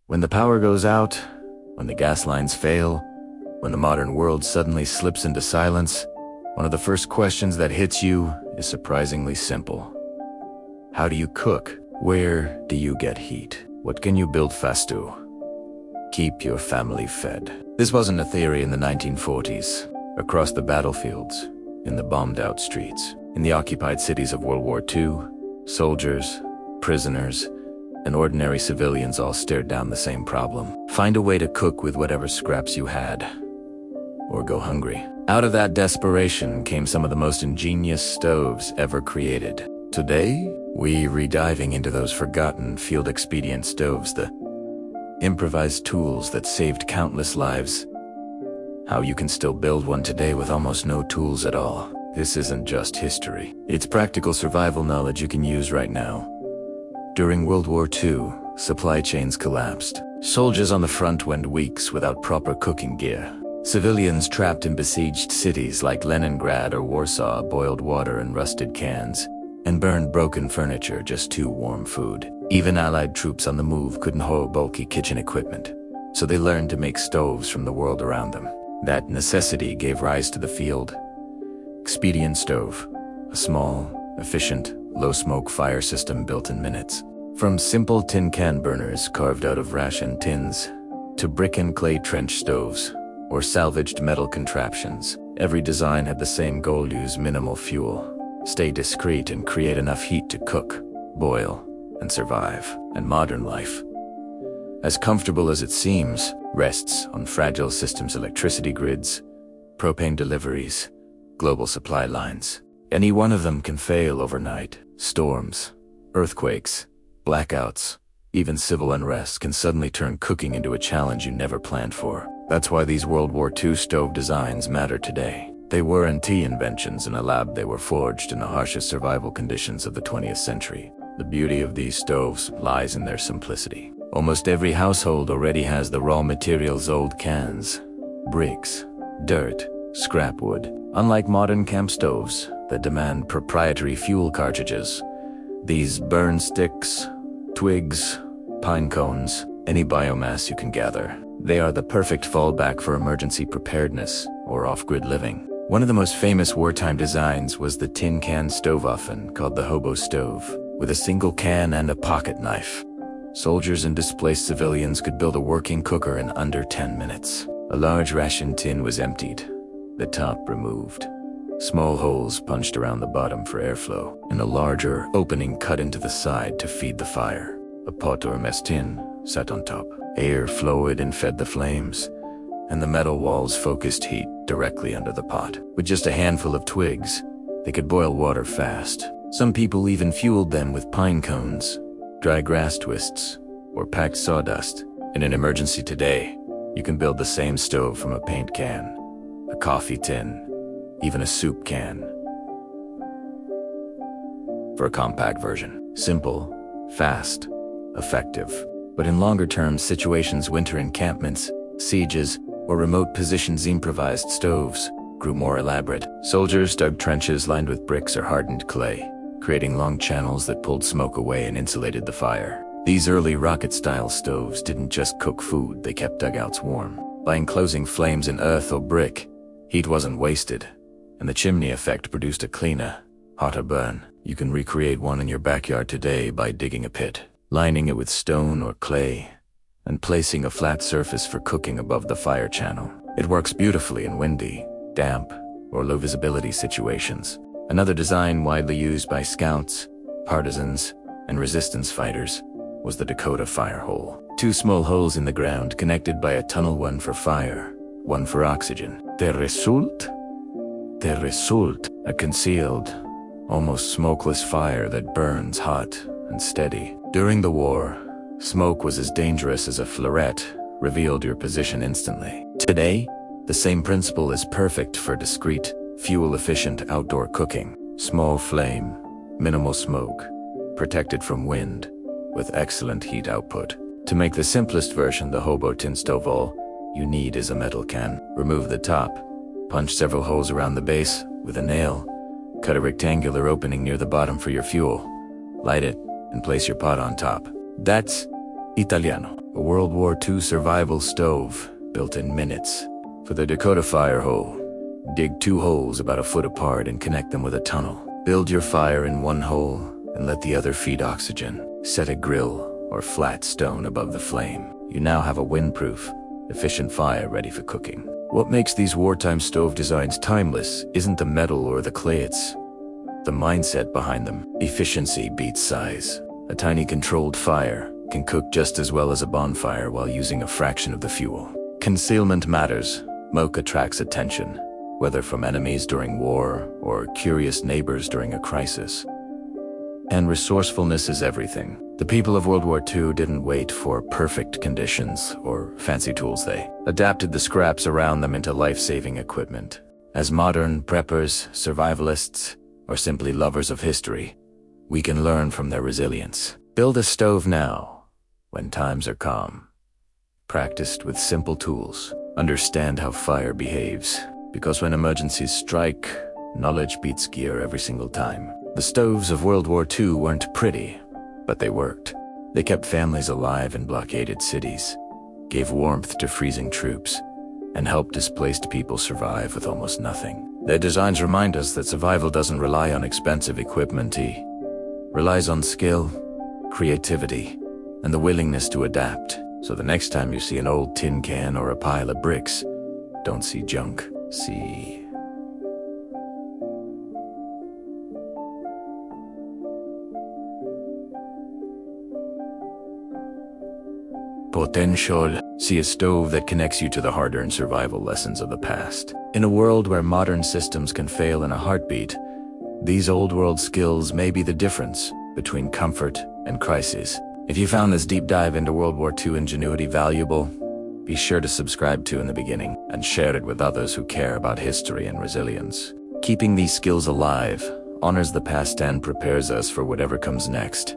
When the power goes out, when the gas lines fail, when the modern world suddenly slips into silence, one of the first questions that hits you is surprisingly simple. How do you cook? Where do you get heat? What can you build fast to keep your family fed? This wasn't a theory in the 1940s. Across the battlefields, in the bombed-out streets, in the occupied cities of World War II, soldiers, prisoners, and ordinary civilians all stared down the same problem. Find a way to cook with whatever scraps you had, or go hungry. Out of that desperation came some of the most ingenious stoves ever created. Today, we're rediving into those forgotten field-expedient stoves, the improvised tools that saved countless lives. How you can still build one today with almost no tools at all. This isn't just history. It's practical survival knowledge you can use right now. During World War II, supply chains collapsed. Soldiers on the front went weeks without proper cooking gear. Civilians trapped in besieged cities like Leningrad or Warsaw boiled water in rusted cans and burned broken furniture just to warm food. Even Allied troops on the move couldn't haul bulky kitchen equipment, so they learned to make stoves from the world around them. That necessity gave rise to the field expedient stove, a small, efficient, low-smoke fire system built in minutes. From simple tin can burners carved out of ration tins to brick and clay trench stoves or salvaged metal contraptions, every design had the same goal: use minimal fuel, stay discreet, and create enough heat to cook, boil, and survive. And modern life, as comfortable as it seems, rests on fragile systems: electricity grids, propane deliveries, global supply lines. Any one of them can fail overnight. Storms, earthquakes, blackouts, even civil unrest can suddenly turn cooking into a challenge you never planned for. That's why these World War II stove designs matter today. They weren't inventions in a lab, they were forged in the harshest survival conditions of the 20th century. The beauty of these stoves lies in their simplicity. Almost every household already has the raw materials: old cans, bricks, dirt, scrap wood. Unlike modern camp stoves that demand proprietary fuel cartridges, these burn sticks, twigs, pine cones, any biomass you can gather. They are the perfect fallback for emergency preparedness or off-grid living. One of the most famous wartime designs was the tin can stove oven, called the hobo stove, with a single can and a pocket knife. Soldiers and displaced civilians could build a working cooker in under 10 minutes. A large ration tin was emptied, the top removed, small holes punched around the bottom for airflow, and a larger opening cut into the side to feed the fire. A pot or mess tin sat on top. Air flowed and fed the flames, and the metal walls focused heat directly under the pot. With just a handful of twigs, they could boil water fast. Some people even fueled them with pine cones, dry grass twists, or packed sawdust. In an emergency today, you can build the same stove from a paint can, a coffee tin, even a soup can. For a compact version. Simple, fast, effective. But in longer-term situations, winter encampments, sieges, or remote positions, improvised stoves grew more elaborate. Soldiers dug trenches lined with bricks or hardened clay, creating long channels that pulled smoke away and insulated the fire. These early rocket-style stoves didn't just cook food, they kept dugouts warm. By enclosing flames in earth or brick, heat wasn't wasted, and the chimney effect produced a cleaner, hotter burn. You can recreate one in your backyard today by digging a pit, lining it with stone or clay, and placing a flat surface for cooking above the fire channel. It works beautifully in windy, damp, or low-visibility situations. Another design widely used by scouts, partisans, and resistance fighters was the Dakota fire hole. Two small holes in the ground connected by a tunnel, one for fire, one for oxygen. The result, a concealed, almost smokeless fire that burns hot and steady. During the war, smoke was as dangerous as a flare, revealed your position instantly. Today, the same principle is perfect for discreet, fuel-efficient outdoor cooking. Small flame, minimal smoke, protected from wind, with excellent heat output. To make the simplest version, the hobo tin stove, all you need is a metal can. Remove the top, punch several holes around the base with a nail, cut a rectangular opening near the bottom for your fuel, light it, and place your pot on top. That's Italiano. A World War II survival stove built in minutes. For the Dakota fire hole, dig 2 holes about a foot apart and connect them with a tunnel. Build your fire in one hole and let the other feed oxygen. Set a grill or flat stone above the flame. You now have a windproof, efficient fire ready for cooking. What makes these wartime stove designs timeless isn't the metal or the clay, it's the mindset behind them. Efficiency beats size. A tiny controlled fire can cook just as well as a bonfire while using a fraction of the fuel. Concealment matters. Smoke attracts attention, whether from enemies during war or curious neighbors during a crisis. And resourcefulness is everything. The people of World War II didn't wait for perfect conditions or fancy tools. They adapted the scraps around them into life-saving equipment. As modern preppers, survivalists, or simply lovers of history, we can learn from their resilience. Build a stove now, when times are calm. Practiced with simple tools. Understand how fire behaves, because when emergencies strike, knowledge beats gear every single time. The stoves of World War II weren't pretty, but they worked. They kept families alive in blockaded cities, gave warmth to freezing troops, and helped displaced people survive with almost nothing. Their designs remind us that survival doesn't rely on expensive equipment. It relies on skill, creativity, and the willingness to adapt. So the next time you see an old tin can or a pile of bricks, don't see junk, see potential. See a stove that connects you to the hard-earned survival lessons of the past. In a world where modern systems can fail in a heartbeat, these old-world skills may be the difference between comfort and crisis. If you found this deep dive into World War II ingenuity valuable, be sure to subscribe to In the Beginning and share it with others who care about history and resilience. Keeping these skills alive honors the past and prepares us for whatever comes next.